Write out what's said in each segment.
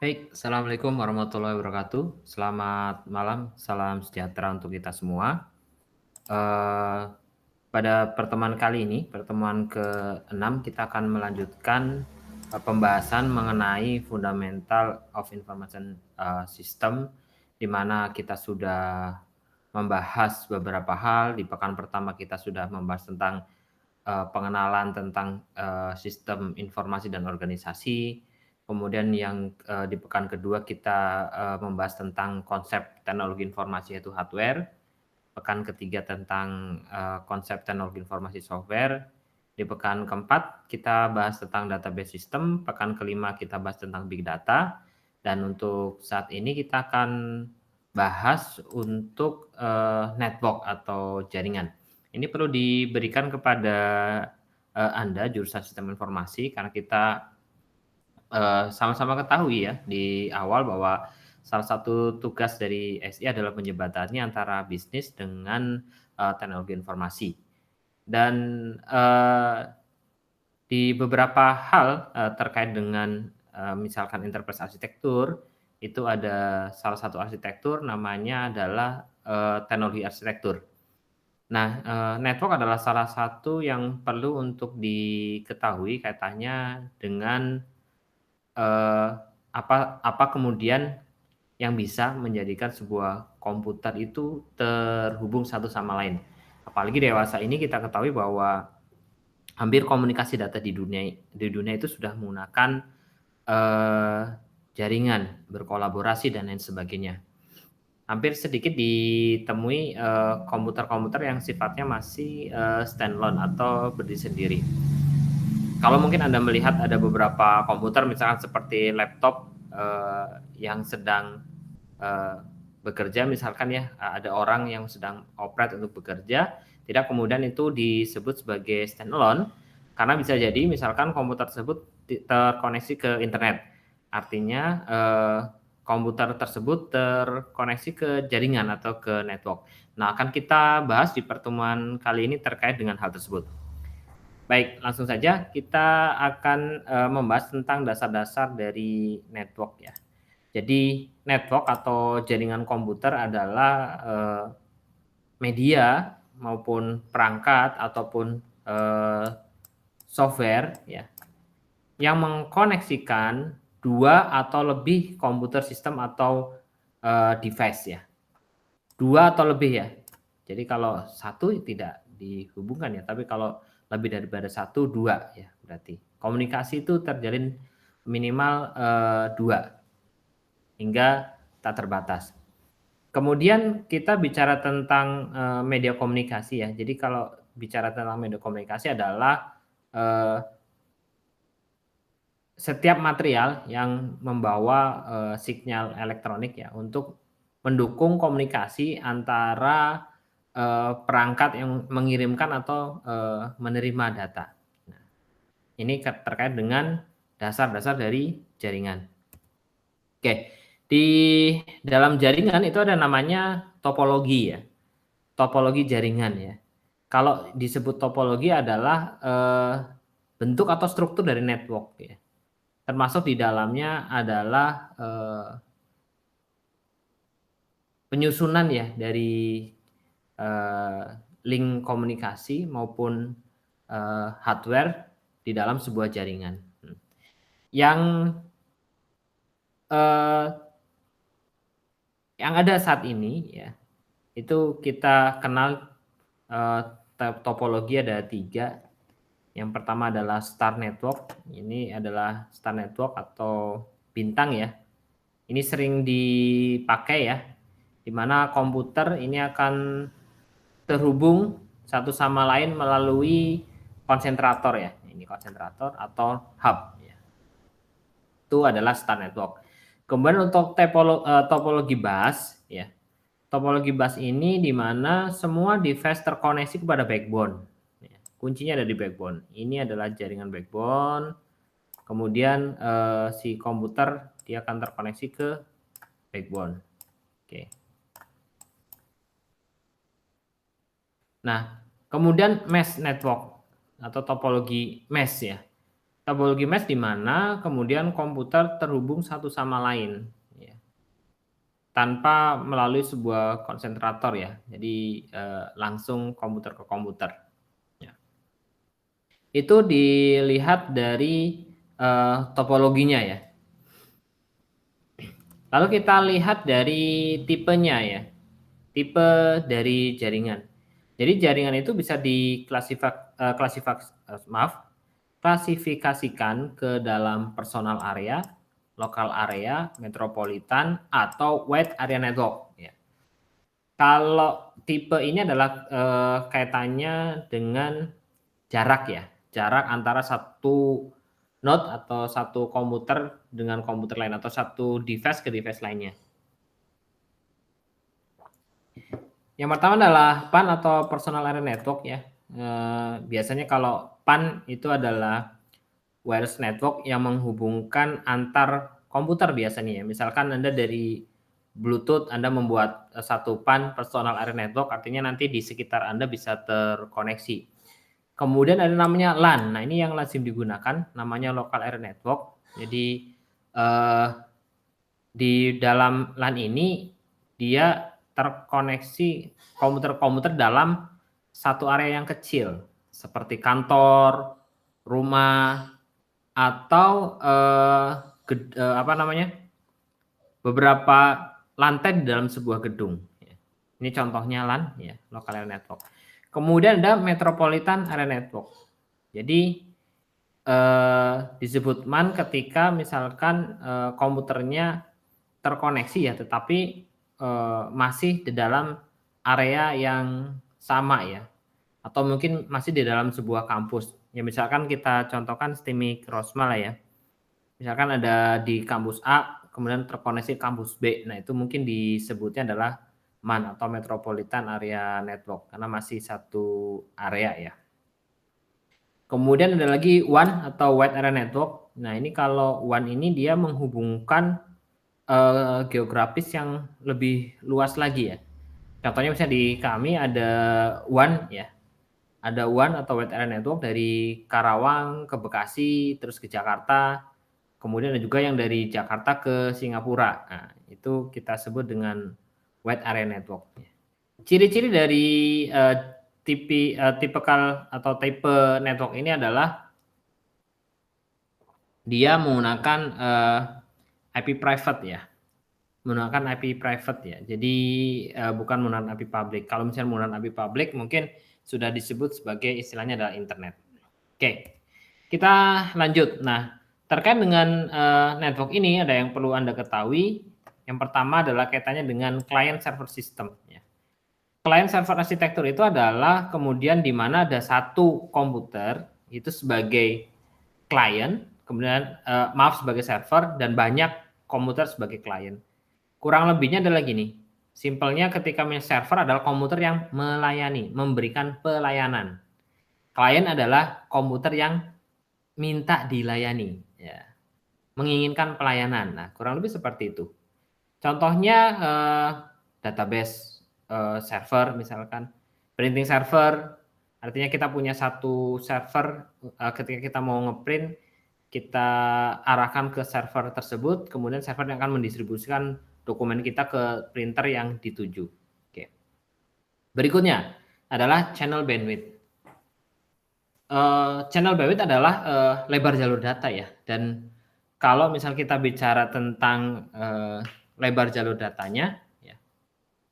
Baik, assalamualaikum warahmatullahi wabarakatuh. Selamat malam, salam sejahtera untuk kita semua. Eh, Pada pertemuan kali ini, pertemuan ke-6, kita akan melanjutkan pembahasan mengenai Fundamental of Information System, di mana kita sudah membahas beberapa hal. Di pekan pertama kita sudah membahas tentang pengenalan tentang sistem informasi dan organisasi. Kemudian yang di pekan kedua kita membahas tentang konsep teknologi informasi yaitu hardware. Pekan ketiga tentang konsep teknologi informasi software. Di pekan keempat kita bahas tentang database system. Pekan kelima kita bahas tentang big data. Dan untuk saat ini kita akan bahas untuk network atau jaringan. Ini perlu diberikan kepada Anda jurusan sistem informasi karena kita sama-sama ketahui ya di awal bahwa salah satu tugas dari SI adalah penjembatannya antara bisnis dengan teknologi informasi. Dan di beberapa hal terkait dengan misalkan enterprise arsitektur, itu ada salah satu arsitektur namanya adalah teknologi arsitektur. Nah, network adalah salah satu yang perlu untuk diketahui kaitannya dengan apa kemudian yang bisa menjadikan sebuah komputer itu terhubung satu sama lain. Apalagi dewasa ini kita ketahui bahwa hampir komunikasi data di dunia itu sudah menggunakan eee, jaringan, berkolaborasi dan lain sebagainya. Hampir sedikit ditemui komputer-komputer yang sifatnya masih standalone atau berdiri sendiri. Kalau mungkin Anda melihat ada beberapa komputer misalkan seperti laptop yang sedang eee, bekerja misalkan ya, ada orang yang sedang operate untuk bekerja, tidak kemudian itu disebut sebagai standalone, karena bisa jadi misalkan komputer tersebut terkoneksi ke internet. Artinya, komputer tersebut terkoneksi ke jaringan atau ke network. Nah, akan kita bahas di pertemuan kali ini terkait dengan hal tersebut. Baik, langsung saja kita akan membahas tentang dasar-dasar dari network ya. Jadi network atau jaringan komputer adalah media maupun perangkat ataupun software ya yang mengkoneksikan 2 atau lebih komputer sistem atau device ya. 2 atau lebih ya. Jadi kalau satu tidak dihubungkan ya, tapi kalau lebih daripada satu, 2 ya berarti. Komunikasi itu terjalin minimal 2 hingga tak terbatas. Kemudian kita bicara tentang media komunikasi ya. Jadi kalau bicara tentang media komunikasi adalah setiap material yang membawa sinyal elektronik ya untuk mendukung komunikasi antara perangkat yang mengirimkan atau menerima data. Nah, ini terkait dengan dasar-dasar dari jaringan. Oke, di dalam jaringan itu ada namanya topologi ya, topologi jaringan ya. Kalau disebut topologi adalah bentuk atau struktur dari network ya. Termasuk di dalamnya adalah penyusunan ya dari link komunikasi maupun hardware di dalam sebuah jaringan. Yang eee, yang ada saat ini ya, itu kita kenal eee, topologi ada 3. Yang pertama adalah star network, ini adalah star network atau bintang ya. Ini sering dipakai ya, di mana komputer ini akan terhubung satu sama lain melalui konsentrator ya, ini konsentrator atau hub ya. Itu adalah star network. Kemudian untuk topologi bus ya, topologi bus ini di mana semua device terkoneksi kepada backbone ya, kuncinya ada di backbone. Ini adalah jaringan backbone, kemudian si komputer dia akan terkoneksi ke backbone. Oke. Nah, kemudian mesh network atau topologi mesh ya. Topologi mesh di mana kemudian komputer terhubung satu sama lain, ya, tanpa melalui sebuah konsentrator ya. Jadi langsung komputer ke komputer. Ya. Itu dilihat dari topologinya ya. Lalu kita lihat dari tipenya ya, tipe dari jaringan. Jadi jaringan itu bisa klasifikasikan ke dalam personal area, local area, metropolitan, atau wide area network. Ya. Kalau tipe ini adalah kaitannya dengan jarak ya, jarak antara satu node atau satu komputer dengan komputer lain atau satu device ke device lainnya. Yang pertama adalah PAN atau Personal Area Network ya. Biasanya kalau PAN itu adalah wireless network yang menghubungkan antar komputer biasanya ya. Misalkan Anda dari Bluetooth Anda membuat satu PAN Personal Area Network, artinya nanti di sekitar Anda bisa terkoneksi. Kemudian ada namanya LAN. Nah, ini yang lazim digunakan, namanya Local Area Network. Jadi di dalam LAN ini dia terkoneksi komputer-komputer dalam satu area yang kecil, seperti kantor, rumah, atau beberapa lantai di dalam sebuah gedung. Ini contohnya LAN, ya, Local Area Network. Kemudian ada Metropolitan Area Network. Jadi disebut MAN ketika misalkan komputernya terkoneksi ya, tetapi masih di dalam area yang sama ya, atau mungkin masih di dalam sebuah kampus. Ya misalkan kita contohkan STIMIK Rosmala ya. Misalkan ada di kampus A, kemudian terkoneksi kampus B. Nah, itu mungkin disebutnya adalah MAN atau Metropolitan Area Network karena masih satu area ya. Kemudian ada lagi WAN atau Wide Area Network. Nah, ini kalau WAN ini dia menghubungkan geografis yang lebih luas lagi ya. Contohnya misalnya di kami ada WAN ya. Ada WAN atau Wide Area Network dari Karawang ke Bekasi, terus ke Jakarta. Kemudian ada juga yang dari Jakarta ke Singapura. Nah, itu kita sebut dengan Wide Area Network. Ciri-ciri dari tipikal atau tipe network ini adalah dia menggunakan IP private ya. Menggunakan IP private ya. Jadi bukan menggunakan IP public. Kalau misalnya menggunakan IP public mungkin sudah disebut sebagai istilahnya adalah internet. Oke. Kita lanjut. Nah, terkait dengan network ini ada yang perlu Anda ketahui. Yang pertama adalah kaitannya dengan client server system ya. Client server arsitektur itu adalah kemudian di mana ada satu komputer itu sebagai client, kemudian sebagai server dan banyak komputer sebagai client. Kurang lebihnya adalah gini, simpelnya ketika server adalah komputer yang melayani, memberikan pelayanan. Klien adalah komputer yang minta dilayani, ya, menginginkan pelayanan. Nah, kurang lebih seperti itu. Contohnya database server misalkan, printing server, artinya kita punya satu server, ketika kita mau ngeprint, kita arahkan ke server tersebut, kemudian server yang akan mendistribusikan dokumen kita ke printer yang dituju. Oke. Berikutnya adalah channel bandwidth. Channel bandwidth adalah lebar jalur data ya, dan kalau misal kita bicara tentang lebar jalur datanya, ya,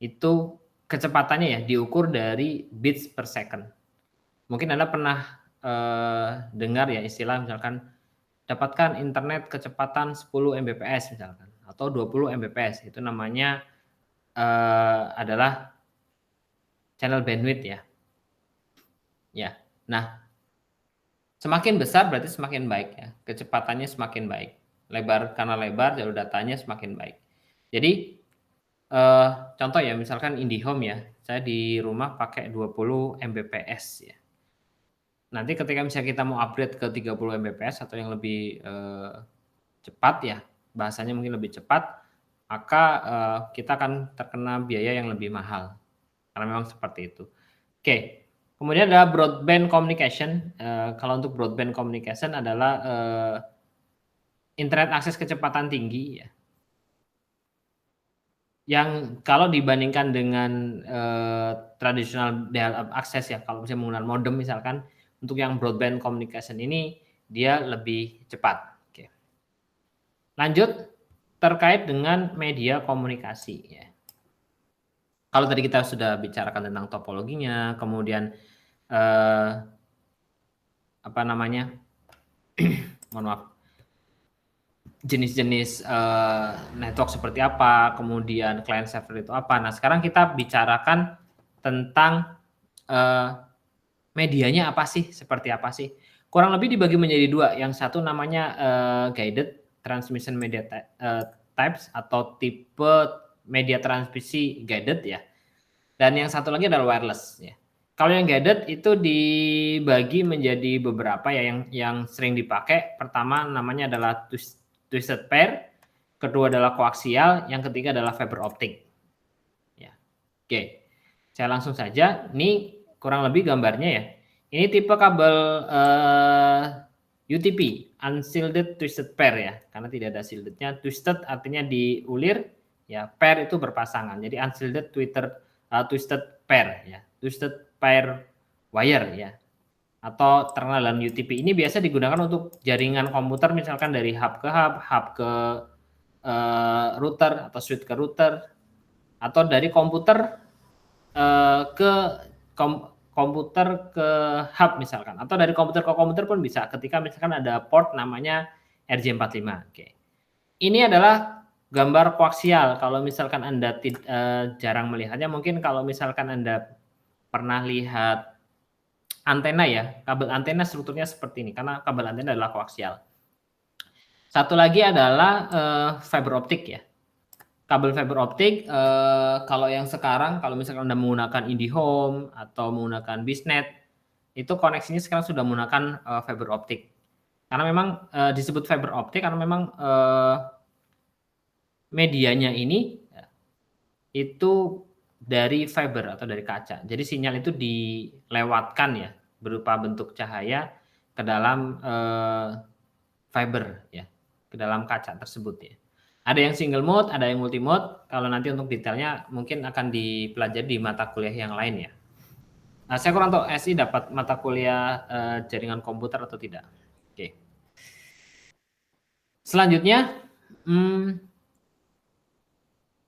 itu kecepatannya ya diukur dari bits per second. Mungkin Anda pernah dengar ya istilah misalkan dapatkan internet kecepatan 10 Mbps misalkan atau 20 Mbps, itu namanya adalah channel bandwidth ya. Ya. Nah, semakin besar berarti semakin baik ya, kecepatannya semakin baik. Karena lebar jalur datanya semakin baik. Jadi contoh ya misalkan IndiHome ya, saya di rumah pakai 20 Mbps ya. Nanti ketika misalnya kita mau upgrade ke 30 Mbps atau yang lebih cepat ya, bahasanya mungkin lebih cepat, maka kita akan terkena biaya yang lebih mahal. Karena memang seperti itu. Oke. Kemudian ada broadband communication. Kalau untuk broadband communication adalah internet akses kecepatan tinggi ya. Yang kalau dibandingkan dengan tradisional dial-up akses ya, kalau misalnya menggunakan modem misalkan, untuk yang broadband communication ini dia lebih cepat. Oke. Lanjut terkait dengan media komunikasi ya. Kalau tadi kita sudah bicarakan tentang topologinya, kemudian apa namanya? Mohon maaf. Jenis-jenis network seperti apa, kemudian client server itu apa. Nah, sekarang kita bicarakan tentang medianya apa sih, seperti apa sih. Kurang lebih dibagi menjadi dua. Yang satu namanya guided transmission media types atau tipe media transmisi guided ya. Dan yang satu lagi adalah wireless ya. Kalau yang guided itu dibagi menjadi beberapa ya, yang sering dipakai. Pertama namanya adalah twisted pair, kedua adalah koaksial, yang ketiga adalah fiber optic. Ya. Oke. Saya langsung saja. Ini kurang lebih gambarnya ya. Ini tipe kabel UTP, unshielded twisted pair ya. Karena tidak ada shieldednya. Twisted artinya diulir, ya. Pair itu berpasangan. Jadi unshielded twisted pair ya. Twisted pair wire ya. Atau terkenal dalam UTP. Ini biasa digunakan untuk jaringan komputer misalkan dari hub ke router atau switch ke router, atau dari komputer ke komputer ke hub misalkan, atau dari komputer ke komputer pun bisa ketika misalkan ada port namanya RJ45. Oke. Ini adalah gambar koaksial. Kalau misalkan Anda jarang melihatnya, mungkin kalau misalkan Anda pernah lihat antena ya, kabel antena strukturnya seperti ini karena kabel antena adalah koaksial. Satu lagi adalah fiber optik ya. Kabel fiber optik kalau yang sekarang, kalau misalkan Anda menggunakan IndiHome atau menggunakan Biznet, itu koneksinya sekarang sudah menggunakan fiber optik. Karena memang disebut fiber optik karena memang medianya ini itu dari fiber atau dari kaca. Jadi sinyal itu dilewatkan ya berupa bentuk cahaya ke dalam fiber ya, ke dalam kaca tersebut ya. Ada yang single mode, ada yang multi mode. Kalau nanti untuk detailnya mungkin akan dipelajari di mata kuliah yang lain ya. Nah, saya kurang tahu SI dapat mata kuliah jaringan komputer atau tidak. Oke. Selanjutnya,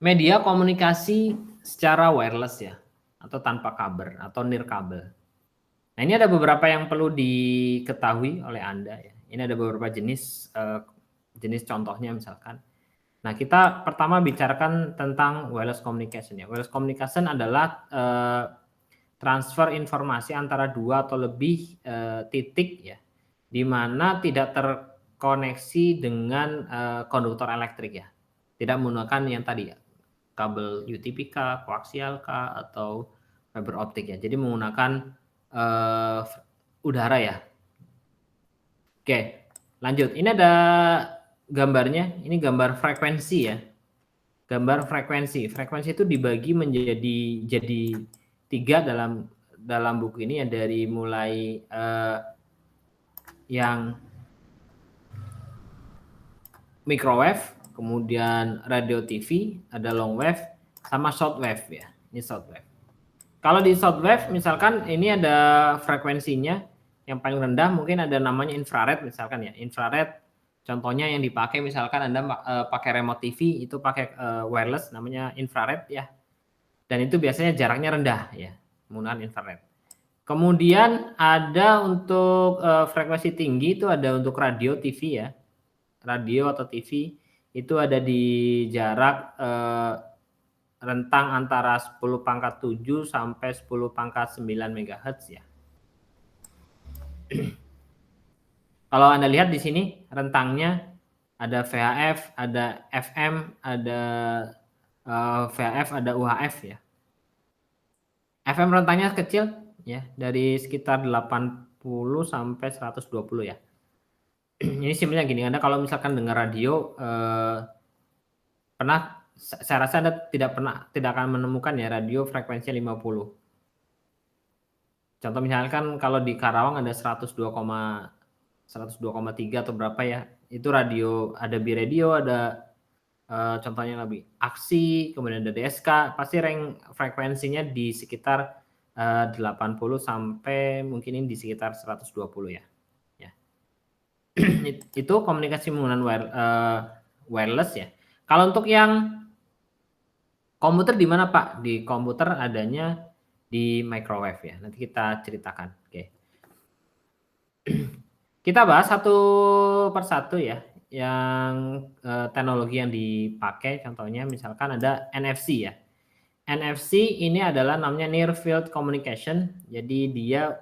media komunikasi secara wireless ya, atau tanpa kabel atau nirkabel. Nah, ini ada beberapa yang perlu diketahui oleh Anda ya. Ini ada beberapa jenis contohnya misalkan. Nah, kita pertama bicarakan tentang wireless communication ya. Wireless communication adalah transfer informasi antara dua atau lebih titik ya, di mana tidak terkoneksi dengan konduktor elektrik ya. Tidak menggunakan yang tadi ya, kabel UTP-K, koaksial-K, atau fiber optik ya. Jadi menggunakan udara ya. Oke, lanjut. Ini ada gambarnya, ini gambar frekuensi ya. Gambar frekuensi. Frekuensi itu dibagi jadi tiga dalam buku ini ya, dari mulai yang microwave, kemudian radio TV, ada long wave, sama shortwave ya. Ini shortwave. Kalau di shortwave misalkan ini ada frekuensinya, yang paling rendah mungkin ada namanya infrared misalkan ya. Infrared contohnya yang dipakai misalkan Anda pakai remote TV itu pakai wireless namanya infrared ya. Dan itu biasanya jaraknya rendah ya, menggunakan infrared. Kemudian ada untuk frekuensi tinggi itu ada untuk radio TV ya. Radio atau TV itu ada di jarak rentang antara 10⁻⁷ sampai 10⁻⁹ MHz ya. Kalau Anda lihat di sini rentangnya ada VHF, ada FM, ada VHF, ada UHF ya. FM rentangnya kecil ya, dari sekitar 80 sampai 120 ya. Ini simpelnya gini, Anda kalau misalkan dengar radio saya rasa Anda tidak akan menemukan ya radio frekuensinya 50. Contoh misalkan kalau di Karawang ada 102,3 atau berapa ya, itu radio, ada B-Radio, ada contohnya lebih aksi, kemudian ada DSK, pasti rank frekuensinya di sekitar 80 sampai mungkin ini di sekitar 120 ya. Ya. Itu komunikasi menggunakan wireless ya. Kalau untuk yang komputer di mana Pak? Di komputer adanya di microwave ya. Nanti kita ceritakan. Oke. Kita bahas satu persatu ya. Yang teknologi yang dipakai contohnya misalkan ada NFC ya. NFC ini adalah namanya Near Field Communication. Jadi dia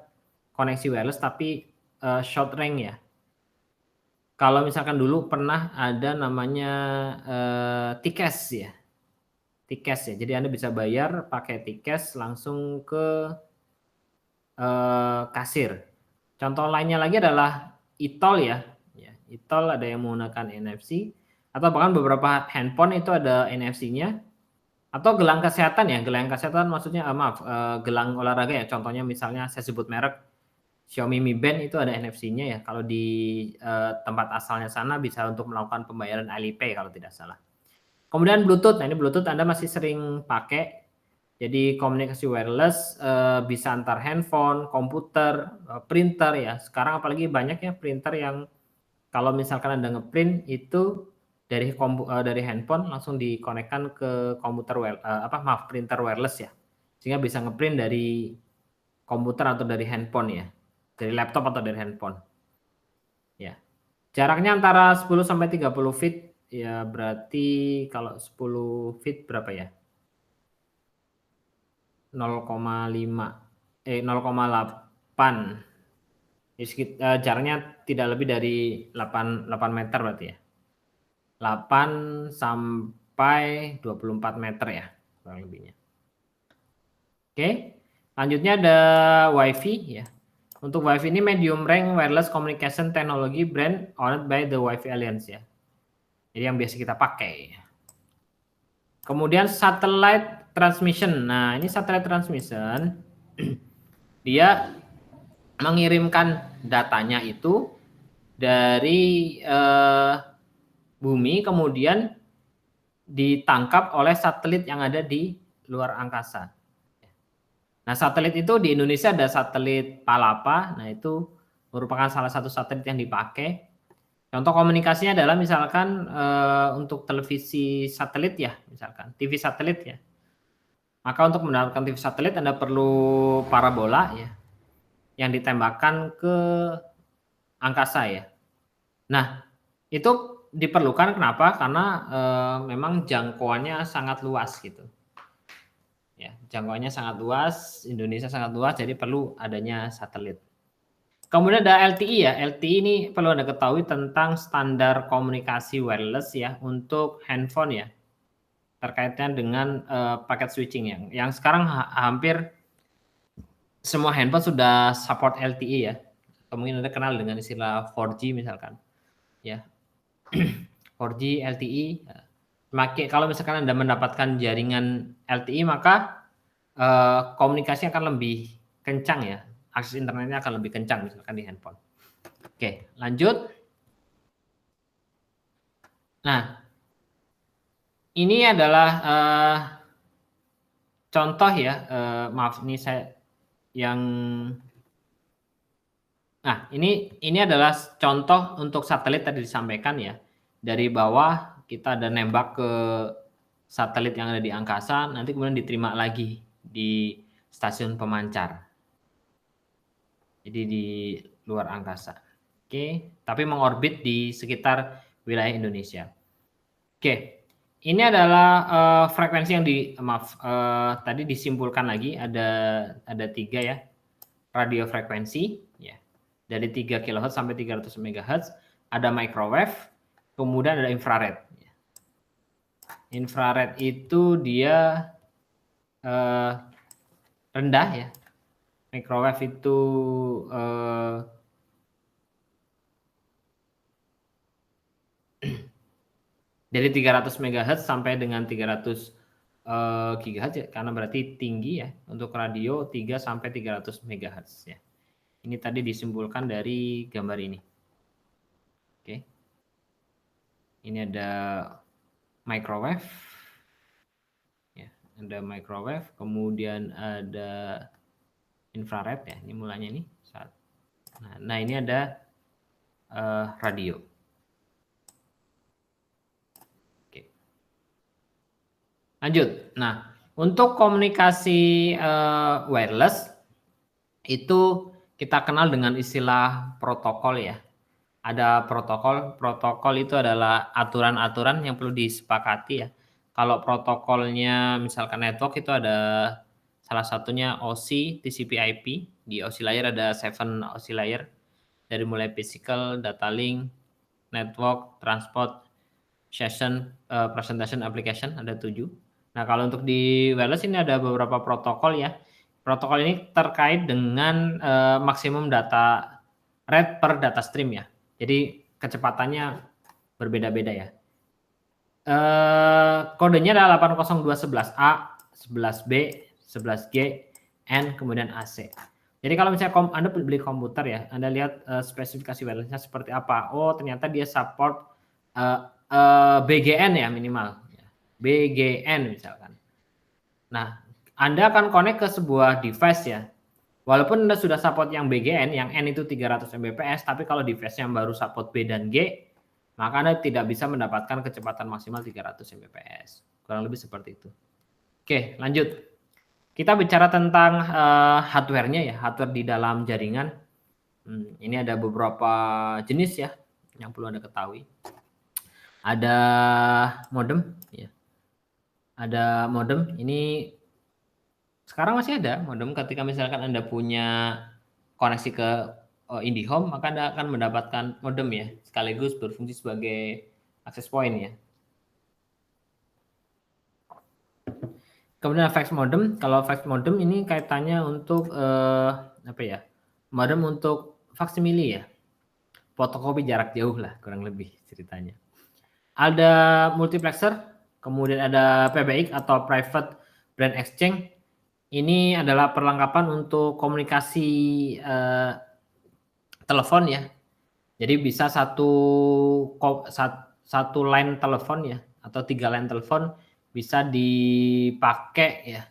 koneksi wireless tapi short range ya. Kalau misalkan dulu pernah ada namanya TCAS ya. TCAS ya. Jadi Anda bisa bayar pakai TCAS langsung ke kasir. Contoh lainnya lagi adalah e-tol ya. E-tol ada yang menggunakan NFC atau bahkan beberapa handphone itu ada NFC-nya. Atau gelang kesehatan ya, gelang kesehatan maksudnya gelang olahraga ya. Contohnya misalnya saya sebut merek Xiaomi Mi Band itu ada NFC-nya ya. Kalau di tempat asalnya sana bisa untuk melakukan pembayaran Alipay kalau tidak salah. Kemudian Bluetooth. Nah, ini Bluetooth Anda masih sering pakai. Jadi komunikasi wireless bisa antar handphone, komputer, printer ya. Sekarang apalagi banyak ya printer yang kalau misalkan Anda ngeprint itu dari handphone langsung dikonekkan ke komputer printer wireless ya. Sehingga bisa ngeprint dari komputer atau dari handphone ya. Dari laptop atau dari handphone. Ya. Jaraknya antara 10 sampai 30 feet ya, berarti kalau 10 feet berapa ya? 0,8. Jaraknya tidak lebih dari 8 meter berarti ya. 8 sampai 24 meter ya kurang lebihnya. Oke, lanjutnya ada WiFi ya. Untuk WiFi ini medium range wireless communication technology brand owned by the WiFi Alliance ya. Jadi yang biasa kita pakai. Kemudian satellite transmission. Nah, ini satellite transmission dia mengirimkan datanya itu dari bumi kemudian ditangkap oleh satelit yang ada di luar angkasa. Nah, satelit itu di Indonesia ada satelit Palapa. Nah, itu merupakan salah satu satelit yang dipakai. Contoh komunikasinya adalah misalkan untuk televisi satelit ya, misalkan TV satelit ya. Maka untuk mendapatkan TV satelit Anda perlu parabola ya, yang ditembakkan ke angkasa ya. Nah, itu diperlukan kenapa? Karena memang jangkauannya sangat luas gitu. Ya, jangkauannya sangat luas, Indonesia sangat luas, jadi perlu adanya satelit. Kemudian ada LTE ya. LTE ini perlu Anda ketahui tentang standar komunikasi wireless ya untuk handphone ya. Terkaitnya dengan paket switching yang sekarang hampir semua handphone sudah support LTE ya. Atau mungkin Anda kenal dengan istilah 4G misalkan. Ya. 4G, LTE. Kalau misalkan Anda mendapatkan jaringan LTE maka komunikasi akan lebih kencang ya. Akses internetnya akan lebih kencang misalkan di handphone. Oke, lanjut. Nah, ini adalah contoh ya, maaf ini saya yang nah ini adalah contoh untuk satelit tadi disampaikan ya. Dari bawah kita ada nembak ke satelit yang ada di angkasa, nanti kemudian diterima lagi di stasiun pemancar. Jadi di luar angkasa. Oke, tapi mengorbit di sekitar wilayah Indonesia. Oke, ini adalah frekuensi yang tadi disimpulkan lagi ada 3 ya. Radio frekuensi ya. Dari 3 kHz sampai 300 MHz, ada microwave, kemudian ada infrared. Infrared itu dia rendah ya. Microwave itu dari 300 MHz sampai dengan 320 GHz ya, karena berarti tinggi ya untuk radio 3 sampai 300 MHz ya. Ini tadi disimpulkan dari gambar ini. Oke. Ini ada microwave. Ya, ada microwave, kemudian ada infrared ya. Ini mulanya ini. Nah, ini ada radio. Oke. Lanjut. Nah, untuk komunikasi wireless itu kita kenal dengan istilah protokol ya. Ada protokol itu adalah aturan-aturan yang perlu disepakati ya. Kalau protokolnya misalkan network itu ada salah satunya OSI, TCP/IP. Di OSI layer ada 7 OSI layer dari mulai physical, data link, network, transport, session, presentation application ada 7. Nah, kalau untuk di wireless ini ada beberapa protokol ya. Protokol ini terkait dengan maksimum data rate per data stream ya. Jadi kecepatannya berbeda-beda ya. Kodenya adalah 802.11a, 11b, 11g, N, kemudian AC. Jadi kalau misalnya Anda beli komputer ya, Anda lihat spesifikasi wirelessnya seperti apa. Oh, ternyata dia support BGN ya minimal. BGN misalkan. Nah, Anda akan connect ke sebuah device ya. Walaupun Anda sudah support yang BGN, yang N itu 300 Mbps, tapi kalau device yang baru support B dan G, maka Anda tidak bisa mendapatkan kecepatan maksimal 300 Mbps. Kurang lebih seperti itu. Oke, lanjut. Kita bicara tentang hardware-nya ya, hardware di dalam jaringan. Ini ada beberapa jenis ya, yang perlu Anda ketahui. Ada modem ya. Ada modem, ini sekarang masih ada modem ketika misalkan Anda punya koneksi ke IndiHome, maka Anda akan mendapatkan modem ya, sekaligus berfungsi sebagai access point ya. Kemudian fax modem, kalau fax modem ini kaitannya untuk apa ya? Modem untuk faksimili ya. Fotokopi jarak jauh lah kurang lebih ceritanya. Ada multiplexer, kemudian ada PBX atau Private Brand Exchange. Ini adalah perlengkapan untuk komunikasi telepon ya. Jadi bisa satu line telepon ya, atau 3 line telepon bisa dipakai ya,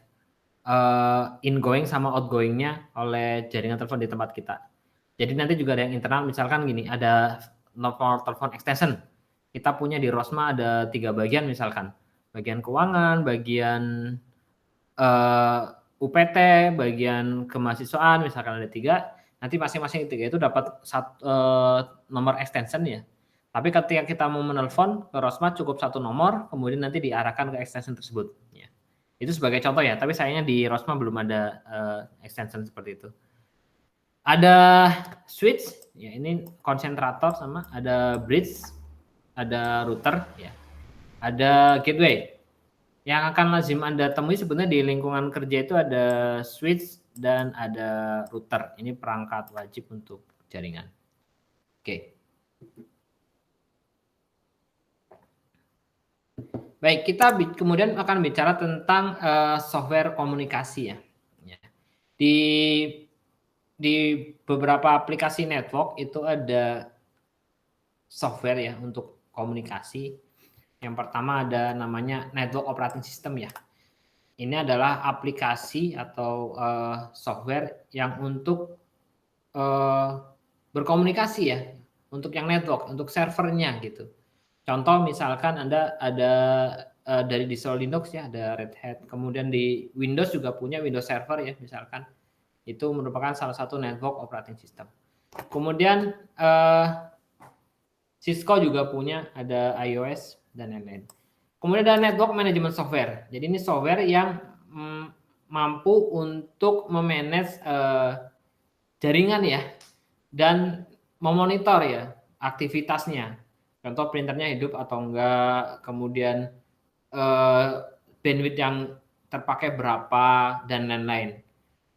ingoing sama outgoingnya oleh jaringan telepon di tempat kita. Jadi nanti juga ada yang internal, misalkan gini, ada nomor telepon extension. Kita punya di Rosma ada 3 bagian misalkan. Bagian keuangan, bagian UPT, bagian kemahasiswaan, misalkan ada 3, nanti masing-masing 3 itu dapat nomor extension ya. Tapi ketika kita mau menelpon ke Rosma cukup 1 nomor, kemudian nanti diarahkan ke extension tersebut. Ya. Itu sebagai contoh ya, tapi sayangnya di Rosma belum ada extension seperti itu. Ada switch, ya ini konsentrator sama, ada bridge, ada router, ya, ada gateway. Yang akan lazim Anda temui sebenarnya di lingkungan kerja itu ada switch dan ada router. Ini perangkat wajib untuk jaringan. Oke. Baik, kita kemudian akan bicara tentang software komunikasi ya. Di beberapa aplikasi network itu ada software ya untuk komunikasi. Yang pertama ada namanya network operating system ya. Ini adalah aplikasi atau software yang untuk berkomunikasi ya, untuk yang network, untuk servernya gitu. Contoh misalkan Anda ada dari distro Linux ya, ada Red Hat. Kemudian di Windows juga punya Windows Server ya, misalkan. Itu merupakan salah satu network operating system. Kemudian Cisco juga punya, ada iOS dan lain-lain. Kemudian ada network management software. Jadi ini software yang mampu untuk memanage jaringan ya, dan memonitor ya aktivitasnya. Contoh printernya hidup atau enggak, kemudian bandwidth yang terpakai berapa dan lain-lain.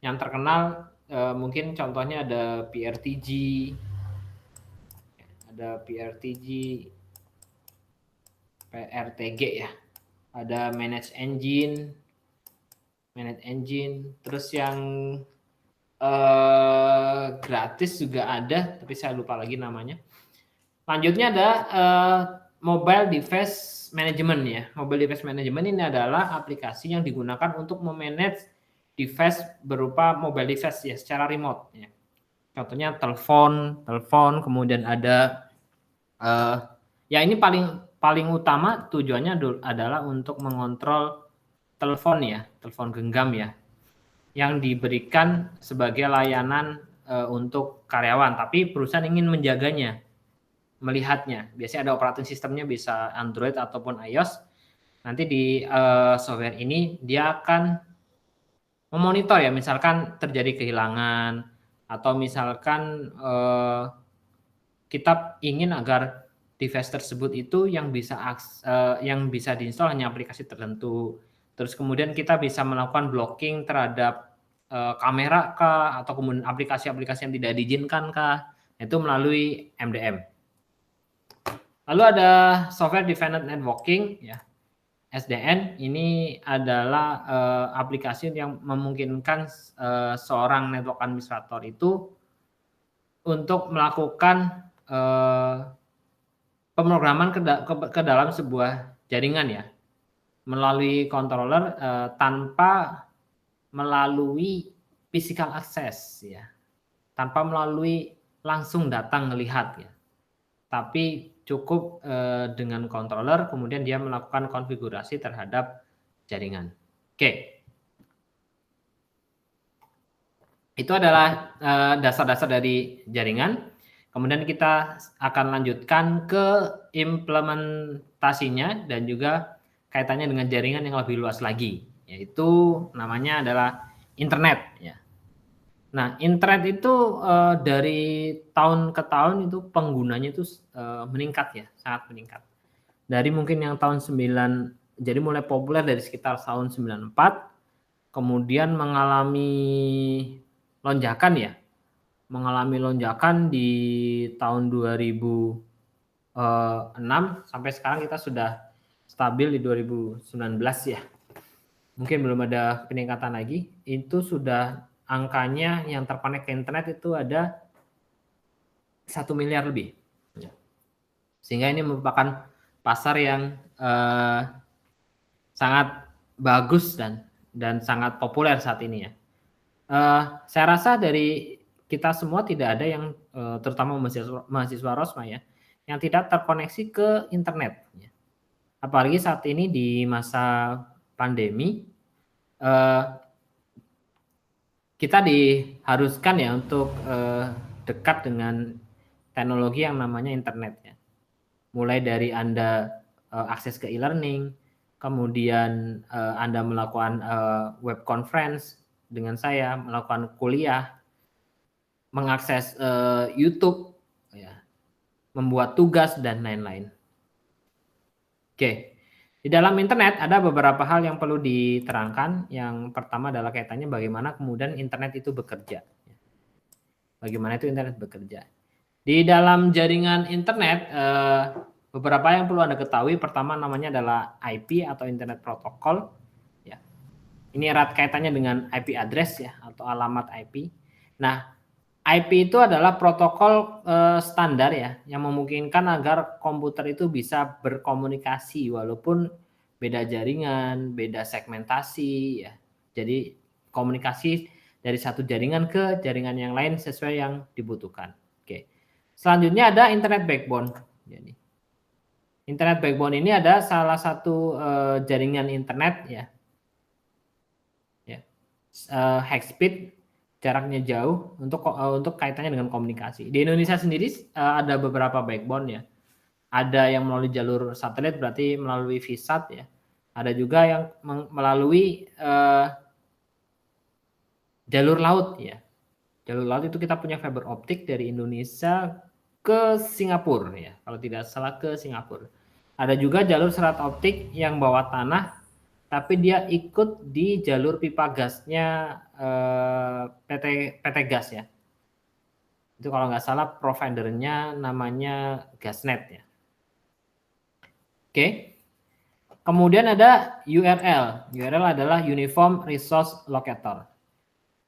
Yang terkenal mungkin contohnya ada PRTG, PRTG ya. ada manage engine, terus yang gratis juga ada, tapi saya lupa lagi namanya. Lanjutnya ada mobile device management ya. Mobile device management ini adalah aplikasi yang digunakan untuk memanage device berupa mobile device ya secara remote ya. Contohnya telepon, kemudian ada ya ini paling utama tujuannya adalah untuk mengontrol telepon ya, telepon genggam ya, yang diberikan sebagai layanan untuk karyawan, tapi perusahaan ingin menjaganya, melihatnya. Biasanya ada operating sistemnya, bisa Android ataupun iOS. Nanti di software ini dia akan memonitor ya, misalkan terjadi kehilangan atau misalkan kita ingin agar device tersebut itu yang bisa diinstal hanya aplikasi tertentu. Terus kemudian kita bisa melakukan blocking terhadap kamera kah, atau kemudian aplikasi-aplikasi yang tidak diizinkan kah, itu melalui MDM. Lalu ada software defined networking ya, SDN. Ini adalah aplikasi yang memungkinkan seorang network administrator itu untuk melakukan pemrograman ke dalam sebuah jaringan ya, melalui controller tanpa melalui physical access ya, tanpa melalui langsung datang melihat ya, tapi cukup dengan controller kemudian dia melakukan konfigurasi terhadap jaringan. Oke, itu adalah dasar-dasar dari jaringan. Kemudian kita akan lanjutkan ke implementasinya dan juga kaitannya dengan jaringan yang lebih luas lagi, yaitu namanya adalah internet ya. Nah, internet itu dari tahun ke tahun itu penggunanya itu meningkat ya, sangat meningkat. Dari mungkin yang tahun 9, jadi mulai populer dari sekitar tahun 94, kemudian mengalami lonjakan ya, di tahun 2006 sampai sekarang kita sudah stabil di 2019 ya. Mungkin belum ada peningkatan lagi. Itu sudah angkanya yang terkonek ke internet itu ada 1 miliar lebih. Sehingga ini merupakan pasar yang sangat bagus dan sangat populer saat ini ya. Saya rasa dari kita semua tidak ada yang terutama mahasiswa Rosma ya, yang tidak terkoneksi ke internet ya. Apalagi saat ini di masa pandemi, kita diharuskan ya untuk dekat dengan teknologi yang namanya internet ya. Mulai dari Anda akses ke e-learning, kemudian Anda melakukan web conference dengan saya, melakukan kuliah, mengakses YouTube, ya, membuat tugas dan lain-lain. Oke, di dalam internet ada beberapa hal yang perlu diterangkan. Yang pertama adalah kaitannya bagaimana kemudian internet itu bekerja. Bagaimana itu internet bekerja. Di dalam jaringan internet, beberapa yang perlu Anda ketahui. Pertama namanya adalah IP atau Internet Protocol. Ya. Ini erat kaitannya dengan IP address ya, atau alamat IP. Nah, IP itu adalah protokol standar ya, yang memungkinkan agar komputer itu bisa berkomunikasi walaupun beda jaringan, beda segmentasi ya. Jadi komunikasi dari satu jaringan ke jaringan yang lain sesuai yang dibutuhkan. Oke. Selanjutnya ada internet backbone. Jadi internet backbone ini ada salah satu jaringan internet ya. High speed, jaraknya jauh untuk kaitannya dengan komunikasi. Di Indonesia sendiri ada beberapa backbone ya. Ada yang melalui jalur satelit, berarti melalui VSAT ya. Ada juga yang melalui jalur laut ya. Jalur laut itu kita punya fiber optik dari Indonesia ke Singapura ya. Kalau tidak salah ke Singapura. Ada juga jalur serat optik yang bawah tanah, tapi dia ikut di jalur pipa gasnya PT Gas ya. Itu kalau nggak salah providernya namanya Gasnet ya. Oke. Kemudian ada URL. URL adalah Uniform Resource Locator.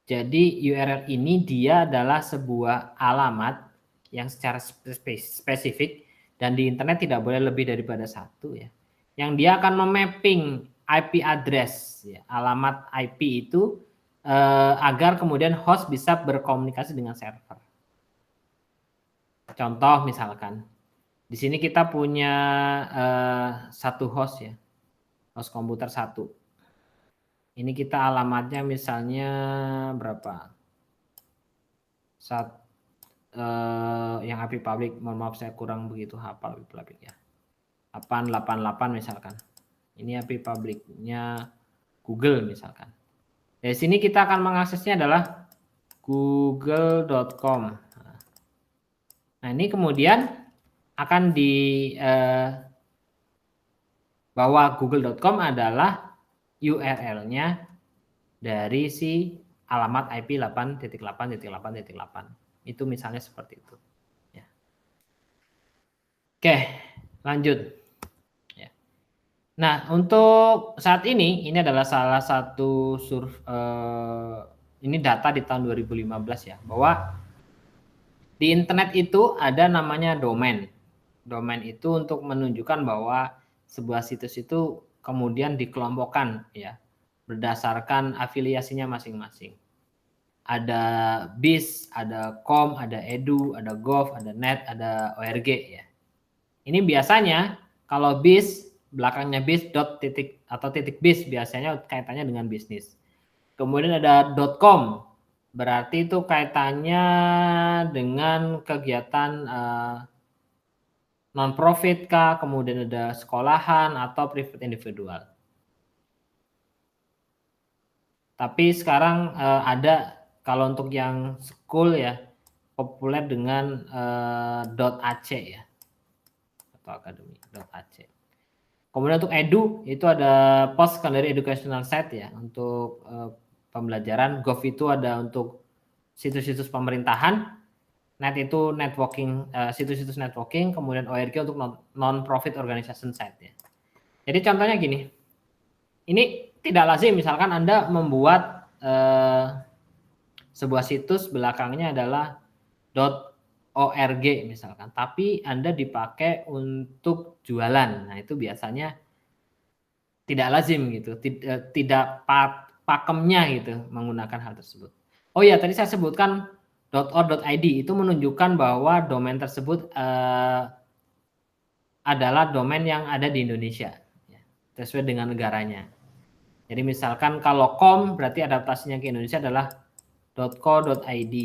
Jadi URL ini dia adalah sebuah alamat yang secara spesifik dan di internet tidak boleh lebih daripada satu ya. Yang dia akan memapping IP address ya, alamat IP itu agar kemudian host bisa berkomunikasi dengan server. Contoh misalkan di sini kita punya satu host ya, host komputer satu. Ini kita alamatnya misalnya berapa? Yang IP public, mohon maaf saya kurang begitu hafal IP public ya. 888 misalkan. Ini IP publicnya Google misalkan. Dari sini kita akan mengaksesnya adalah google.com. Nah ini kemudian akan bahwa google.com adalah URL-nya dari si alamat IP 8.8.8.8. Itu misalnya seperti itu. Ya. Oke, lanjut. Ya. Nah, untuk saat ini adalah salah satu ini data di tahun 2015 ya, bahwa di internet itu ada namanya domain. Domain itu untuk menunjukkan bahwa sebuah situs itu kemudian dikelompokkan ya berdasarkan afiliasinya masing-masing. Ada bis, ada com, ada edu, ada gov, ada net, ada org ya. Ini biasanya kalau bis belakangnya bis dot titik atau titik bis biasanya kaitannya dengan bisnis. Kemudian ada .com berarti itu kaitannya dengan kegiatan non-profit kah, kemudian ada sekolahan atau private individual. Tapi sekarang ada kalau untuk yang school ya populer dengan .ac ya atau academy.ac. Kemudian untuk edu itu ada post secondary educational site ya untuk pembelajaran. Gov itu ada untuk situs-situs pemerintahan. Net itu networking, situs-situs networking. Kemudian org untuk non-profit organization site ya. Jadi contohnya gini, ini tidak lazim misalkan Anda membuat sebuah situs belakangnya adalah .org misalkan, tapi Anda dipakai untuk jualan. Nah, itu biasanya tidak lazim gitu, tidak pakemnya gitu menggunakan hal tersebut. Oh ya, tadi saya sebutkan .or.id itu menunjukkan bahwa domain tersebut adalah domain yang ada di Indonesia, ya, sesuai dengan negaranya. Jadi misalkan kalau com berarti adaptasinya ke Indonesia adalah .co.id.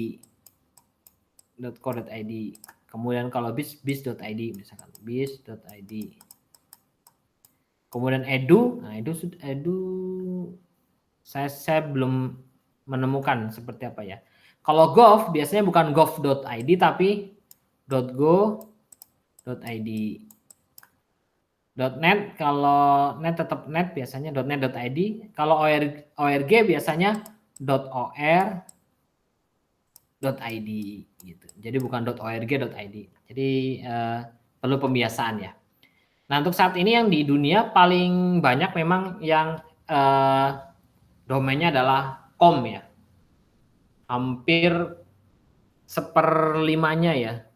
.co.id. Kemudian kalau bis.id misalkan bis.id. Kemudian edu, nah edu saya belum menemukan seperti apa ya. Kalau gov biasanya bukan gov.id tapi .go.id. .net kalau net tetap net biasanya .net.id. Kalau org biasanya .or.id gitu. Jadi bukan .org.id. Jadi perlu pembiasaan ya. Nah, untuk saat ini yang di dunia paling banyak memang yang domainnya adalah com ya. Hampir seperlimanya ya.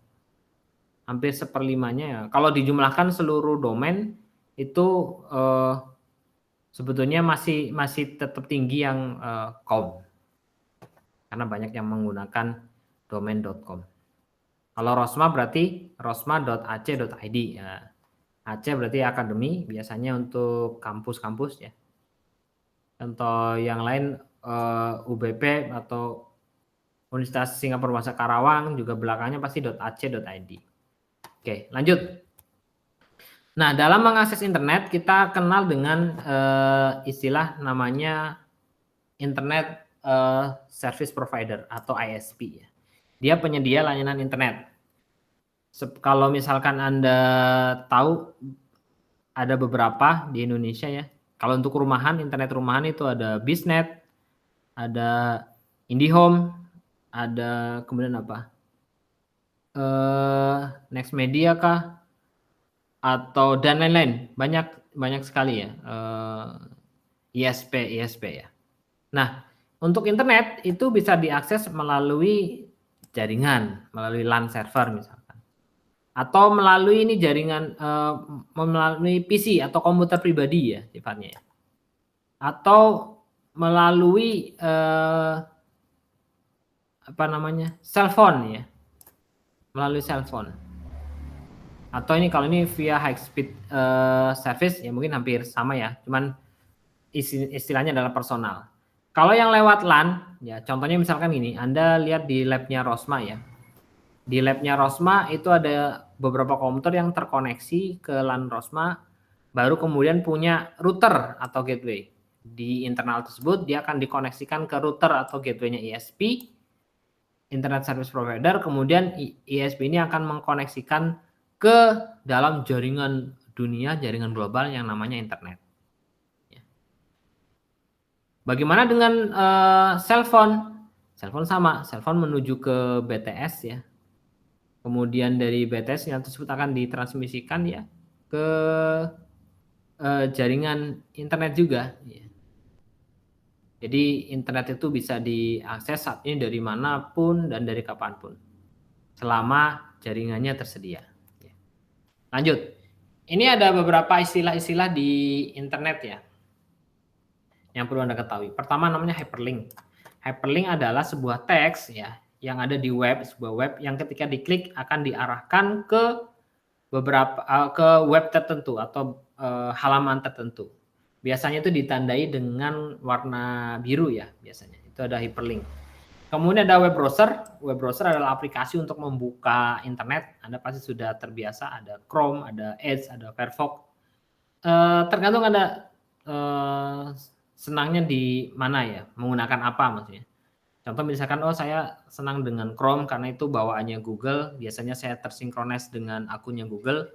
Hampir seperlimanya ya. Kalau dijumlahkan seluruh domain itu sebetulnya masih tetap tinggi yang com. Karena banyak yang menggunakan domain.com. Kalau Rosma berarti rosma.ac.id ya. Aceh berarti akademi, biasanya untuk kampus-kampus ya. Contoh yang lain UBP atau Universitas Singapura Bahasa Karawang juga belakangnya pasti .ac.id. Oke, lanjut. Nah, dalam mengakses internet kita kenal dengan istilah namanya Internet Service Provider atau ISP ya. Dia penyedia layanan internet. Kalau misalkan Anda tahu ada beberapa di Indonesia ya. Kalau untuk rumahan, internet rumahan itu ada Biznet, ada IndiHome, ada kemudian apa? Next Media kah? Atau dan lain-lain. Banyak banyak sekali ya, ISP ya. Nah, untuk internet itu bisa diakses melalui jaringan, melalui LAN server misalkan, atau melalui ini jaringan, melalui PC atau komputer pribadi ya sifatnya ya, atau melalui, apa namanya, cellphone ya, melalui cellphone. Atau ini kalau ini via high speed, service ya mungkin hampir sama ya, cuman istilahnya adalah personal. Kalau yang lewat LAN, ya contohnya misalkan gini, Anda lihat di lab-nya Rosma ya. Di lab-nya Rosma itu ada beberapa komputer yang terkoneksi ke LAN Rosma, baru kemudian punya router atau gateway. Di internal tersebut dia akan dikoneksikan ke router atau gateway-nya ISP, Internet Service Provider, kemudian ISP ini akan mengkoneksikan ke dalam jaringan dunia, jaringan global yang namanya internet. Bagaimana dengan cellphone? Cellphone sama, cellphone menuju ke BTS ya. Kemudian dari BTS yang tersebut akan ditransmisikan ya ke jaringan internet juga. Ya. Jadi internet itu bisa diakses saat ini dari manapun dan dari kapanpun, selama jaringannya tersedia. Ya. Lanjut, ini ada beberapa istilah-istilah di internet ya, yang perlu Anda ketahui. Pertama namanya hyperlink. Hyperlink adalah sebuah teks ya yang ada di web, sebuah web yang ketika diklik akan diarahkan ke beberapa ke web tertentu atau halaman tertentu. Biasanya itu ditandai dengan warna biru ya biasanya. Itu ada hyperlink. Kemudian ada web browser. Web browser adalah aplikasi untuk membuka internet. Anda pasti sudah terbiasa ada Chrome, ada Edge, ada Firefox. Tergantung Anda senangnya di mana ya, menggunakan apa maksudnya. Contoh misalkan, oh saya senang dengan Chrome karena itu bawaannya Google, biasanya saya tersinkronis dengan akunnya Google,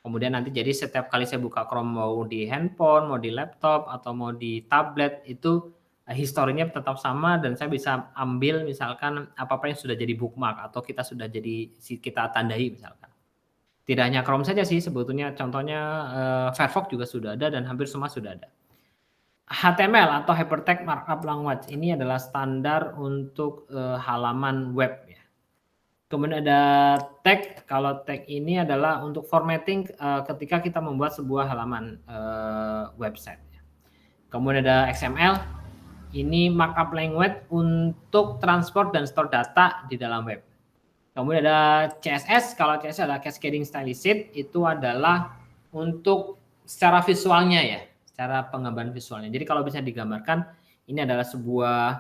kemudian nanti jadi setiap kali saya buka Chrome mau di handphone, mau di laptop, atau mau di tablet, itu historinya tetap sama dan saya bisa ambil misalkan apa-apa yang sudah jadi bookmark atau kita tandai misalkan. Tidak hanya Chrome saja sih sebetulnya, contohnya Firefox juga sudah ada dan hampir semua sudah ada. HTML atau Hypertext Markup Language ini adalah standar untuk halaman web ya. Kemudian ada tag. Kalau tag ini adalah untuk formatting ketika kita membuat sebuah halaman website. Kemudian ada XML. Ini markup language untuk transport dan store data di dalam web. Kemudian ada CSS. Kalau CSS adalah Cascading Style Sheet, itu adalah untuk secara visualnya ya. Secara penggambaran visualnya. Jadi kalau bisa digambarkan, ini adalah sebuah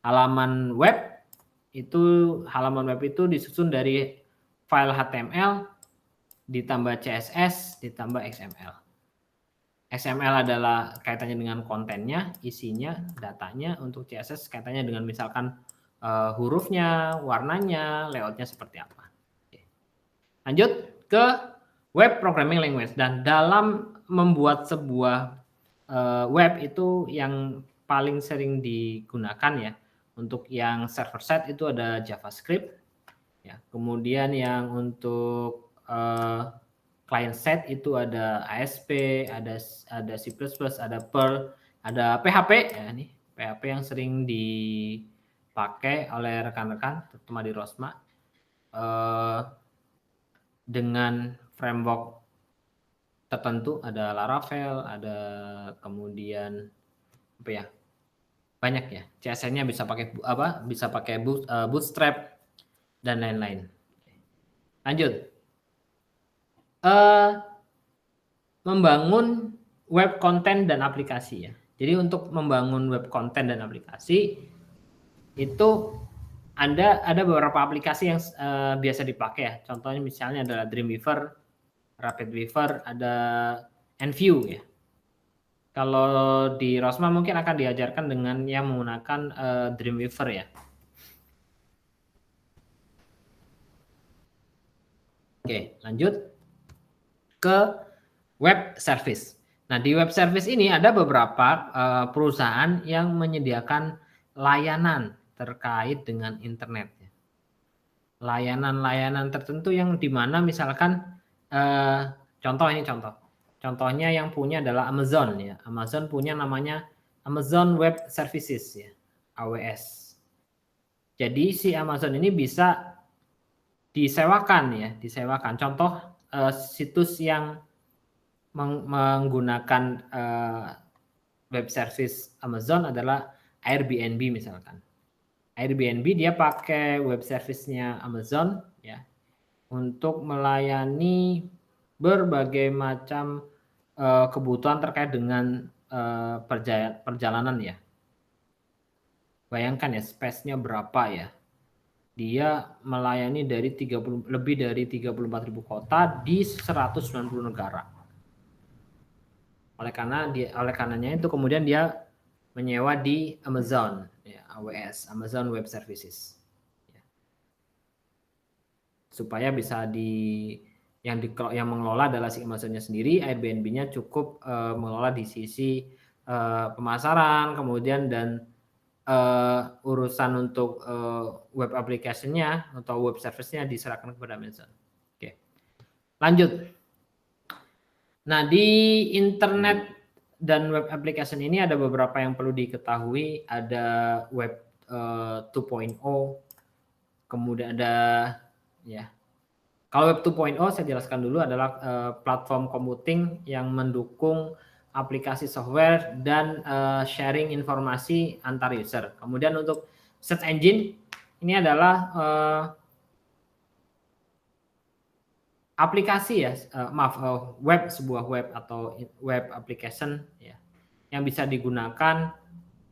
halaman web. Halaman web itu disusun dari file HTML ditambah CSS ditambah XML. XML adalah kaitannya dengan kontennya, isinya, datanya. Untuk CSS kaitannya dengan misalkan hurufnya, warnanya, layoutnya seperti apa. Lanjut ke web programming language. Dan dalam membuat sebuah web itu yang paling sering digunakan ya, untuk yang server side itu ada JavaScript ya. Kemudian yang untuk client side itu ada ASP, ada C++, ada Perl, ada PHP ya, ini PHP yang sering dipakai oleh rekan-rekan terutama di Rosma dengan framework tertentu, ada Laravel, ada kemudian apa ya, banyak ya, CSS-nya bisa pakai Bootstrap dan lain-lain. Lanjut, membangun web content dan aplikasi ya. Jadi untuk membangun web content dan aplikasi itu ada beberapa aplikasi yang biasa dipakai ya. Contohnya misalnya adalah Dreamweaver, RapidWeaver, ada Enview ya. Kalau di Rosma mungkin akan diajarkan dengan yang menggunakan Dreamweaver ya. Oke, lanjut ke web service. Nah, di web service ini ada beberapa perusahaan yang menyediakan layanan terkait dengan internet. Layanan-layanan tertentu yang dimana misalkan contoh. Contohnya yang punya adalah Amazon ya. Amazon punya namanya Amazon Web Services ya, AWS. Jadi si Amazon ini bisa disewakan ya, disewakan. Contoh situs yang menggunakan web service Amazon adalah Airbnb misalkan. Airbnb dia pakai web service-nya Amazon ya untuk melayani berbagai macam kebutuhan terkait dengan perjalanan ya. Bayangkan ya space-nya berapa ya. Dia melayani dari lebih dari 34.000 kota di 190 negara. Oleh karenanya itu kemudian dia menyewa di Amazon ya, AWS, Amazon Web Services. Ya. Supaya bisa yang mengelola adalah si Amazonnya sendiri, Airbnb-nya cukup mengelola di sisi pemasaran, kemudian dan urusan untuk web application-nya atau web service-nya diserahkan kepada Amazon. Oke. Lanjut. Nah, di internet dan web application ini ada beberapa yang perlu diketahui. Ada web 2.0, kemudian ada ya. Kalau web 2.0 saya jelaskan dulu adalah platform computing yang mendukung aplikasi software dan sharing informasi antar user. Kemudian untuk search engine ini adalah aplikasi ya, sebuah web atau web application ya, yang bisa digunakan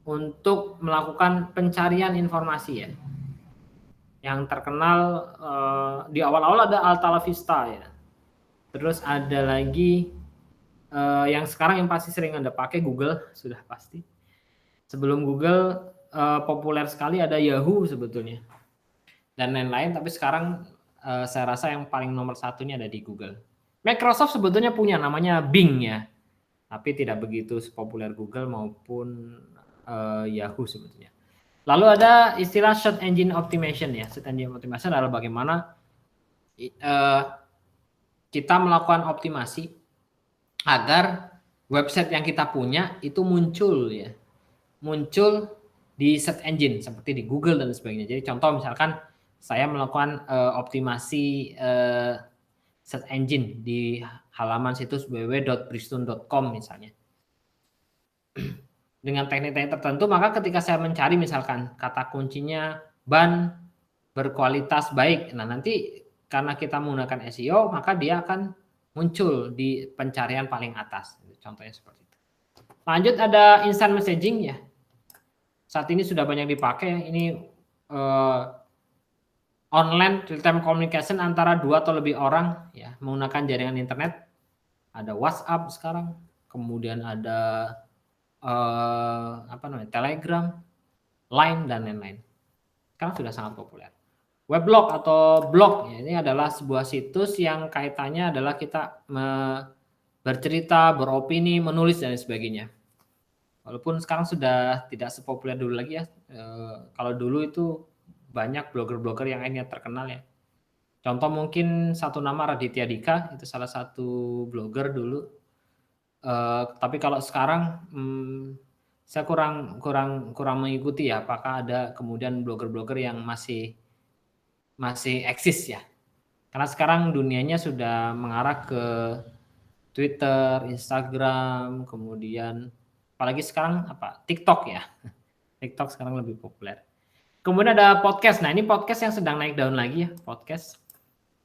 untuk melakukan pencarian informasi ya. Yang terkenal di awal-awal ada Alta Vista ya. Terus ada lagi yang sekarang yang pasti sering Anda pakai Google, sudah pasti. Sebelum Google populer sekali ada Yahoo sebetulnya. Dan lain-lain, tapi sekarang saya rasa yang paling nomor satunya ada di Google. Microsoft sebetulnya punya namanya Bing ya, tapi tidak begitu sepopuler Google maupun Yahoo sebetulnya. Lalu ada istilah search engine optimization ya. Search engine optimization adalah bagaimana kita melakukan optimasi agar website yang kita punya itu muncul ya, muncul di search engine seperti di Google dan sebagainya. Jadi contoh misalkan saya melakukan optimasi search engine di halaman situs www.bristol.com misalnya. Dengan teknik-teknik tertentu, maka ketika saya mencari misalkan kata kuncinya ban berkualitas baik, nah nanti karena kita menggunakan SEO, maka dia akan muncul di pencarian paling atas. Contohnya seperti itu. Lanjut ada instant messaging ya. Saat ini sudah banyak dipakai. Ini online real-time communication antara 2 atau lebih orang ya menggunakan jaringan internet. Ada WhatsApp sekarang, kemudian ada Telegram, Line dan lain-lain. Sekarang sudah sangat populer. Weblog atau blog ya, ini adalah sebuah situs yang kaitannya adalah kita bercerita, beropini, menulis dan sebagainya. Walaupun sekarang sudah tidak sepopuler dulu lagi ya. Kalau dulu itu banyak blogger-blogger yang akhirnya terkenal ya. Contoh mungkin satu nama Raditya Dika, itu salah satu blogger dulu. Tapi kalau sekarang saya kurang mengikuti ya, apakah ada kemudian blogger-blogger yang masih eksis ya. Karena sekarang dunianya sudah mengarah ke Twitter, Instagram, kemudian apalagi sekarang TikTok ya. TikTok sekarang lebih populer. Kemudian ada podcast. Nah, ini podcast yang sedang naik daun lagi ya, podcast.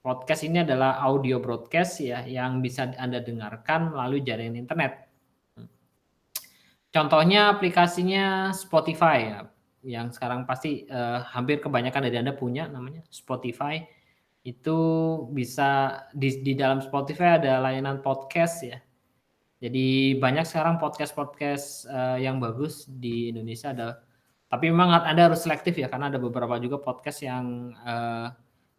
Podcast ini adalah audio broadcast ya yang bisa Anda dengarkan melalui jaringan internet. Contohnya aplikasinya Spotify ya, yang sekarang pasti hampir kebanyakan dari Anda punya, namanya Spotify. Itu bisa di dalam Spotify ada layanan podcast ya. Jadi banyak sekarang podcast yang bagus di Indonesia ada. Tapi memang Anda harus selektif ya, karena ada beberapa juga podcast yang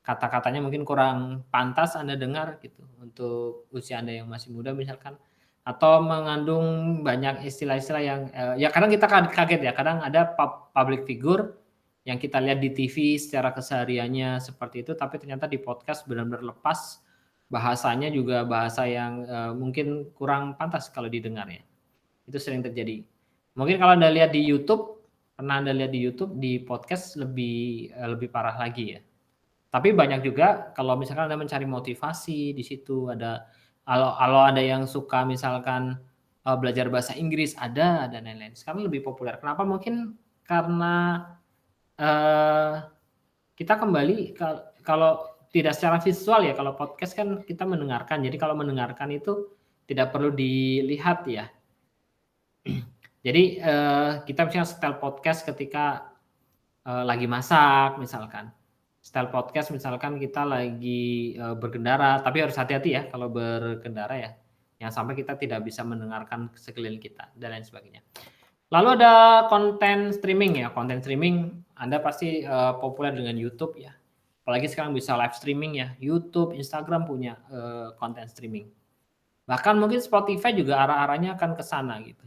kata-katanya mungkin kurang pantas Anda dengar gitu untuk usia Anda yang masih muda misalkan, atau mengandung banyak istilah-istilah yang ya kadang kita kaget ya, kadang ada public figure yang kita lihat di TV secara kesehariannya seperti itu, tapi ternyata di podcast benar-benar lepas bahasanya juga bahasa yang mungkin kurang pantas kalau didengar ya. Itu sering terjadi. Mungkin kalau Anda lihat di YouTube, pernah Anda lihat di YouTube, di podcast lebih parah lagi ya. Tapi banyak juga kalau misalkan Anda mencari motivasi di situ ada kalau ada yang suka misalkan belajar bahasa Inggris ada dan lain-lain. Sekarang lebih populer. Kenapa? Mungkin karena kita kembali kalau tidak secara visual ya, kalau podcast kan kita mendengarkan. Jadi kalau mendengarkan itu tidak perlu dilihat ya. Jadi kita misalnya setel podcast ketika lagi masak misalkan. Setel podcast misalkan kita lagi berkendara, tapi harus hati-hati ya kalau berkendara ya. Yang sampai kita tidak bisa mendengarkan sekeliling kita dan lain sebagainya. Lalu ada konten streaming ya. Konten streaming Anda pasti populer dengan YouTube ya. Apalagi sekarang bisa live streaming ya. YouTube, Instagram punya konten streaming. Bahkan mungkin Spotify juga arah-arahnya akan ke sana gitu.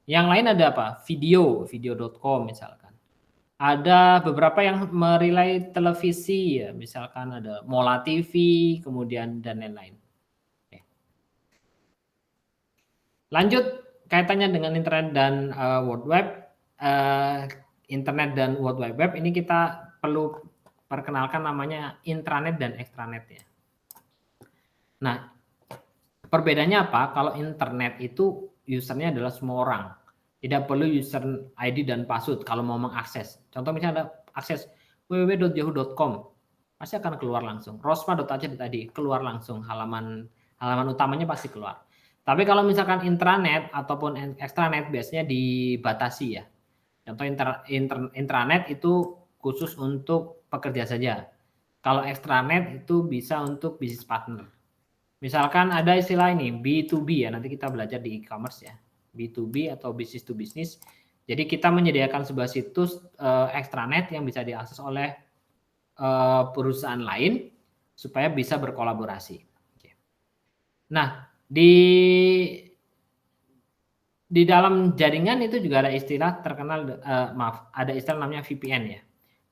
Yang lain ada apa? Video.com misalkan. Ada beberapa yang merelay televisi ya, misalkan ada Mola TV, kemudian dan lain-lain. Oke. Lanjut kaitannya dengan internet dan World Wide internet dan World Wide Web ini kita perlu perkenalkan namanya intranet dan extranet ya. Nah, perbedaannya apa? Kalau internet itu usernya adalah semua orang. Tidak perlu user ID dan password kalau mau mengakses. Contoh misalnya ada akses www.yahoo.com, pasti akan keluar langsung. rosma.ac.id keluar langsung, halaman utamanya pasti keluar. Tapi kalau misalkan intranet ataupun extranet biasanya dibatasi ya. Contoh intranet itu khusus untuk pekerja saja. Kalau extranet itu bisa untuk bisnis partner. Misalkan ada istilah ini B2B ya, nanti kita belajar di e-commerce ya. B2B atau business to business. Jadi kita menyediakan sebuah situs extranet yang bisa diakses oleh perusahaan lain supaya bisa berkolaborasi. Nah, di dalam jaringan itu juga ada istilah terkenal ada istilah namanya VPN ya.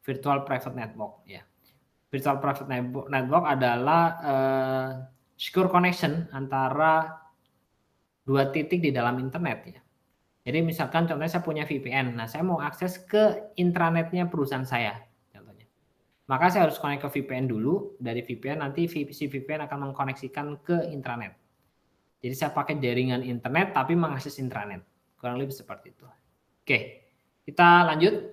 Virtual Private Network ya. Virtual Private Network adalah secure connection antara dua titik di dalam internet ya. Jadi misalkan contohnya saya punya VPN, nah saya mau akses ke intranetnya perusahaan saya contohnya. Maka saya harus connect ke VPN dulu, dari VPN nanti si VPN akan mengkoneksikan ke intranet. Jadi saya pakai jaringan internet tapi mengakses intranet. Kurang lebih seperti itu. Oke, kita lanjut.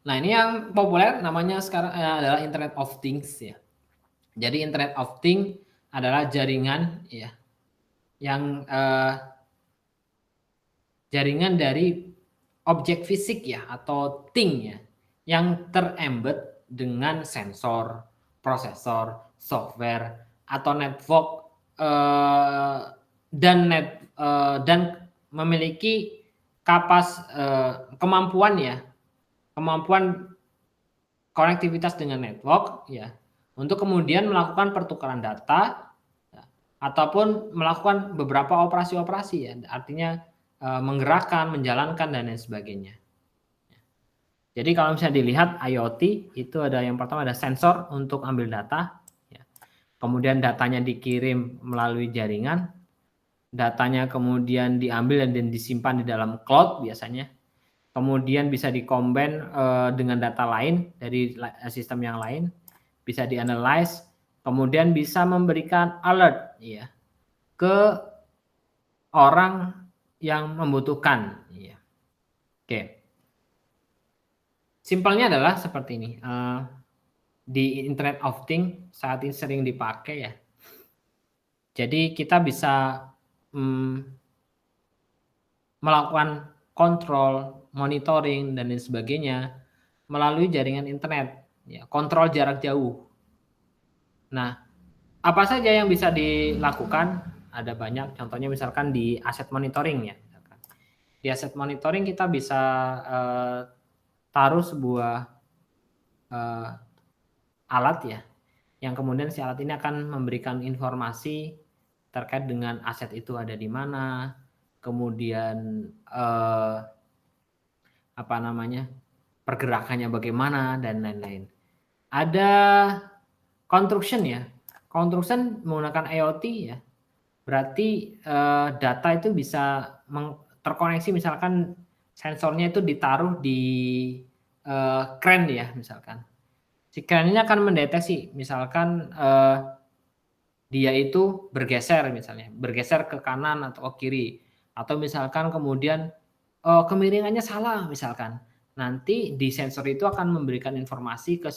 Nah ini yang populer namanya sekarang adalah Internet of Things ya. Jadi Internet of Things adalah jaringan ya yang jaringan dari objek fisik ya atau thing ya yang terembed dengan sensor, prosesor, software atau network dan memiliki kemampuan konektivitas dengan network ya untuk kemudian melakukan pertukaran data ya, ataupun melakukan beberapa operasi-operasi ya artinya menggerakkan, menjalankan dan lain sebagainya. Jadi kalau misalnya dilihat IoT itu ada yang pertama ada sensor untuk ambil data ya. Kemudian datanya dikirim melalui jaringan, datanya kemudian diambil dan disimpan di dalam cloud biasanya. Kemudian bisa dikombin dengan data lain dari sistem yang lain, bisa dianalyze, kemudian bisa memberikan alert ya ke orang yang membutuhkan. Ya. Oke, simpelnya adalah seperti ini. Di Internet of Things saat ini sering dipakai ya. Jadi kita bisa melakukan kontrol, monitoring dan lain sebagainya melalui jaringan internet, ya, kontrol jarak jauh. Nah, apa saja yang bisa dilakukan? Ada banyak, contohnya misalkan di asset monitoring ya. Di asset monitoring kita bisa taruh sebuah alat ya, yang kemudian si alat ini akan memberikan informasi terkait dengan aset itu ada di mana, kemudian pergerakannya bagaimana dan lain-lain. Ada construction ya. Construction menggunakan IoT ya. Berarti data itu bisa terkoneksi, misalkan sensornya itu ditaruh di crane ya misalkan. Si crane ini akan mendeteksi misalkan dia itu bergeser misalnya, bergeser ke kanan atau ke kiri, atau misalkan kemudian kemiringannya salah misalkan. Nanti di sensor itu akan memberikan informasi ke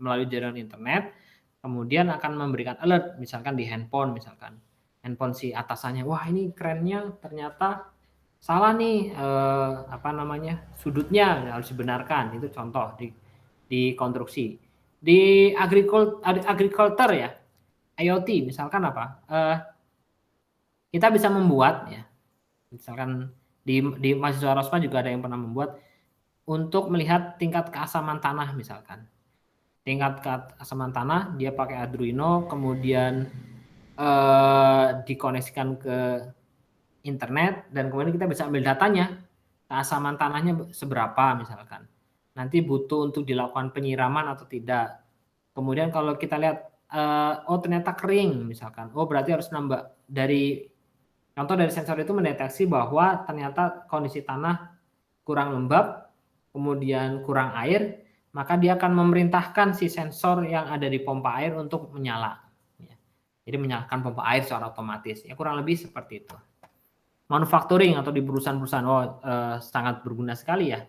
melalui jaringan internet, kemudian akan memberikan alert misalkan di handphone misalkan. Handphone si atasannya, wah ini kerennya ternyata salah nih sudutnya, harus dibenarkan. Itu contoh di konstruksi. Di agriculture ya, IoT misalkan apa? Kita bisa membuat ya, misalkan di mahasiswa Rosma juga ada yang pernah membuat untuk melihat tingkat keasaman tanah misalkan. Tingkat keasaman tanah dia pakai Arduino, kemudian dikoneksikan ke internet, dan kemudian kita bisa ambil datanya, keasaman tanahnya seberapa misalkan. Nanti butuh untuk dilakukan penyiraman atau tidak. Kemudian kalau kita lihat oh ternyata kering misalkan, oh berarti harus nambah. Contoh dari sensor itu mendeteksi bahwa ternyata kondisi tanah kurang lembab, kemudian kurang air, maka dia akan memerintahkan si sensor yang ada di pompa air untuk menyala. Jadi menyalakan pompa air secara otomatis. Ya kurang lebih seperti itu. Manufacturing atau di perusahaan-perusahaan sangat berguna sekali ya.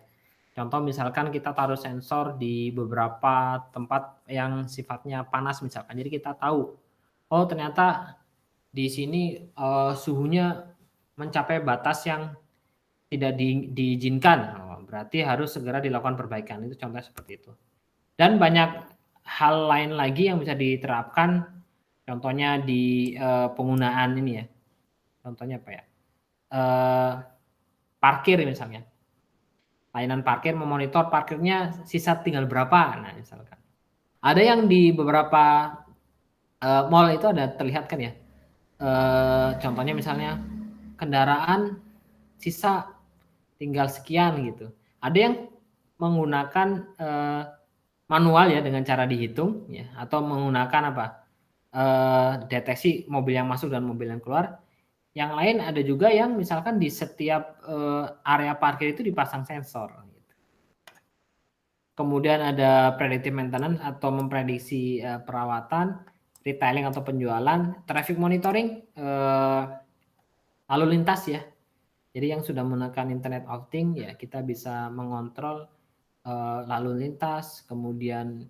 Contoh misalkan kita taruh sensor di beberapa tempat yang sifatnya panas misalkan. Jadi kita tahu, oh ternyata di sini suhunya mencapai batas yang tidak diizinkan. Berarti harus segera dilakukan perbaikan. Itu contohnya seperti itu. Dan banyak hal lain lagi yang bisa diterapkan. Contohnya di penggunaan ini ya. Contohnya apa ya? Parkir misalnya. Layanan parkir memonitor parkirnya sisa tinggal berapa. Nah, misalkan. Ada yang di beberapa mall itu ada terlihat kan ya. Contohnya misalnya kendaraan sisa tinggal sekian gitu. Ada yang menggunakan manual ya dengan cara dihitung ya, atau menggunakan apa? Deteksi mobil yang masuk dan mobil yang keluar. Yang lain ada juga yang misalkan di setiap area parkir itu dipasang sensor. Gitu. Kemudian ada predictive maintenance atau memprediksi perawatan, retailing atau penjualan, traffic monitoring, lalu lintas ya. Jadi yang sudah menggunakan Internet of Things ya kita bisa mengontrol lalu lintas, kemudian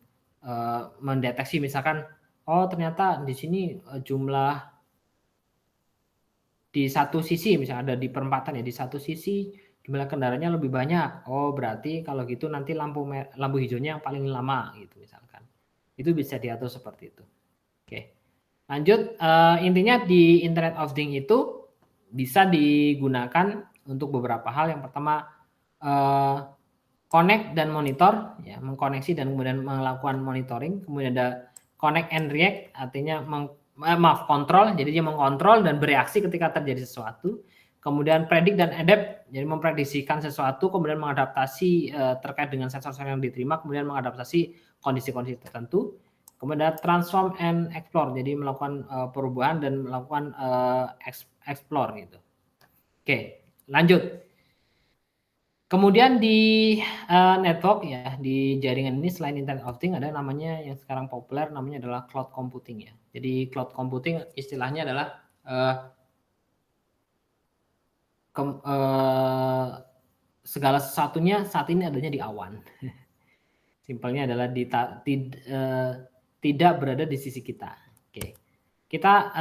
mendeteksi misalkan, oh ternyata di sini jumlah di satu sisi misalnya ada di perempatan ya, di satu sisi jumlah kendaraannya lebih banyak. Oh berarti kalau gitu nanti lampu hijaunya yang paling lama gitu misalkan. Itu bisa diatur seperti itu. Oke. Lanjut, intinya di Internet of Things itu bisa digunakan untuk beberapa hal. Yang pertama connect dan monitor ya, mengkoneksi dan kemudian melakukan monitoring. Kemudian ada connect and react, artinya kontrol, jadi dia mengkontrol dan bereaksi ketika terjadi sesuatu. Kemudian predict dan adapt, jadi memprediksikan sesuatu, kemudian mengadaptasi terkait dengan sensor yang diterima, kemudian mengadaptasi kondisi-kondisi tertentu. Kemudian transform and explore, jadi melakukan perubahan dan melakukan explore gitu. Oke, lanjut. Kemudian di network ya, di jaringan ini selain Internet of Things ada namanya yang sekarang populer namanya adalah cloud computing ya. Jadi cloud computing istilahnya adalah segala sesuatunya saat ini adanya di awan. Simpelnya adalah tidak berada di sisi kita. Oke. Kita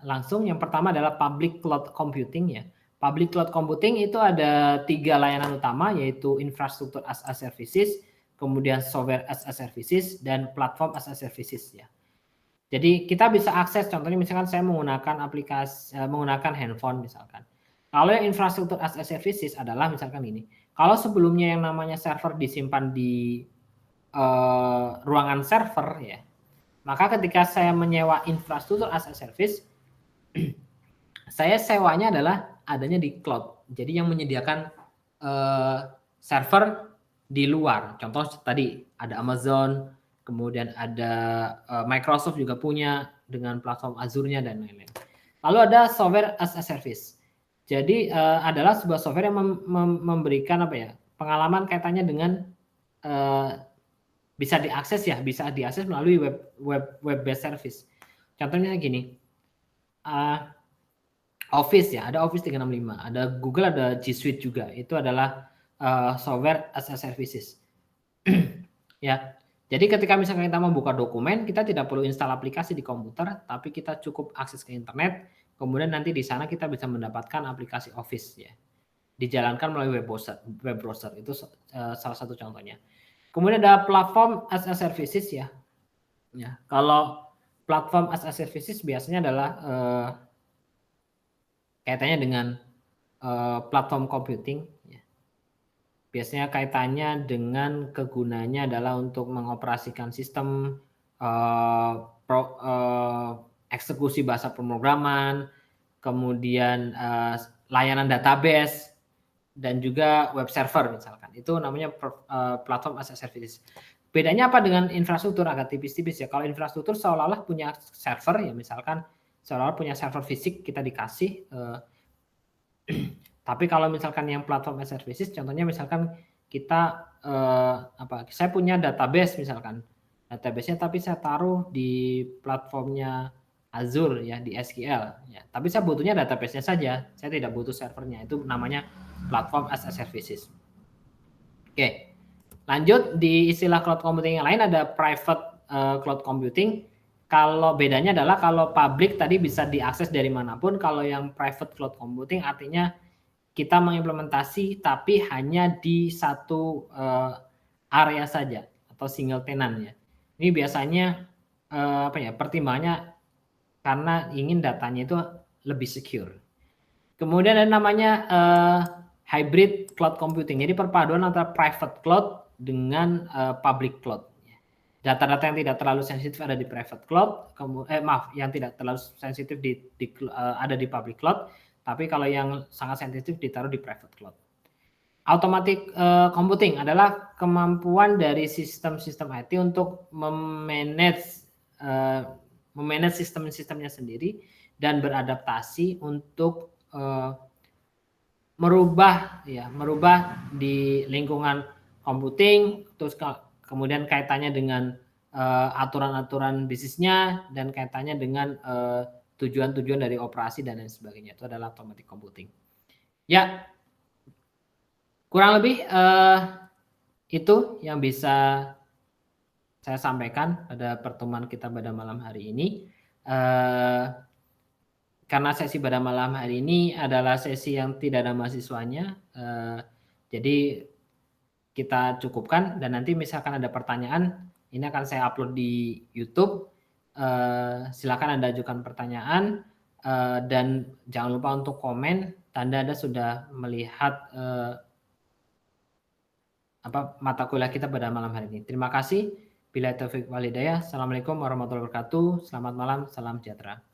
langsung yang pertama adalah public cloud computing ya. Public cloud computing itu ada 3 layanan utama, yaitu infrastruktur as a services, kemudian software as a services, dan platform as a services ya. Jadi kita bisa akses, contohnya misalkan saya menggunakan menggunakan handphone misalkan. Kalau yang infrastruktur as a services adalah misalkan ini. Kalau sebelumnya yang namanya server disimpan di ruangan server ya, maka ketika saya menyewa infrastruktur as a service, saya sewanya adalah adanya di cloud. Jadi yang menyediakan server di luar. Contoh tadi ada Amazon, kemudian ada Microsoft juga punya dengan platform Azure-nya dan lain-lain. Lalu ada software as a service. Jadi adalah sebuah software yang memberikan apa ya, pengalaman kaitannya dengan bisa diakses melalui web based service. Contohnya gini, Office ya, ada Office 365, ada Google, ada G Suite juga. Itu adalah software as a services. Ya. Jadi ketika misalkan kita membuka dokumen, kita tidak perlu install aplikasi di komputer, tapi kita cukup akses ke internet, kemudian nanti di sana kita bisa mendapatkan aplikasi Office ya. Dijalankan melalui web browser. Itu salah satu contohnya. Kemudian ada platform as a services ya. Ya, kalau platform as a services biasanya adalah kaitannya dengan platform computing. Ya. Biasanya kaitannya dengan kegunaannya adalah untuk mengoperasikan sistem eksekusi bahasa pemrograman, kemudian layanan database, dan juga web server misalkan. Itu namanya platform as a service. Bedanya apa dengan infrastruktur? Agak tipis-tipis ya. Kalau infrastruktur seolah-olah punya server ya, misalkan seolah-olah punya server fisik kita dikasih. Tapi kalau misalkan yang platform as a service, contohnya misalkan kita saya punya database misalkan. Database-nya tapi saya taruh di platformnya Azure ya, di SQL ya. Tapi saya butuhnya database-nya saja. Saya tidak butuh servernya. Itu namanya platform as a services. Oke. Lanjut di istilah cloud computing yang lain ada private cloud computing. Kalau bedanya adalah kalau public tadi bisa diakses dari manapun, kalau yang private cloud computing artinya kita mengimplementasi tapi hanya di satu area saja atau single tenant ya. Ini biasanya pertimbangannya karena ingin datanya itu lebih secure. Kemudian ada namanya hybrid cloud computing. Jadi perpaduan antara private cloud dengan public cloud. Data-data yang tidak terlalu sensitif ada di private cloud, yang tidak terlalu sensitif ada di public cloud, tapi kalau yang sangat sensitif ditaruh di private cloud. Automatic computing adalah kemampuan dari sistem-sistem IT untuk memanage sistem-sistemnya sendiri dan beradaptasi untuk merubah di lingkungan computing, terus kemudian kaitannya dengan aturan-aturan bisnisnya dan kaitannya dengan tujuan-tujuan dari operasi dan lain sebagainya. Itu adalah automatic computing. Ya, kurang lebih itu yang bisa saya sampaikan pada pertemuan kita pada malam hari ini. Karena sesi pada malam hari ini adalah sesi yang tidak ada mahasiswanya, jadi kita cukupkan dan nanti misalkan ada pertanyaan, ini akan saya upload di YouTube. Silakan Anda ajukan pertanyaan dan jangan lupa untuk komen tanda Anda sudah melihat mata kuliah kita pada malam hari ini. Terima kasih. Billahi taufiq wal hidayah. Assalamualaikum warahmatullahi wabarakatuh. Selamat malam, salam sejahtera.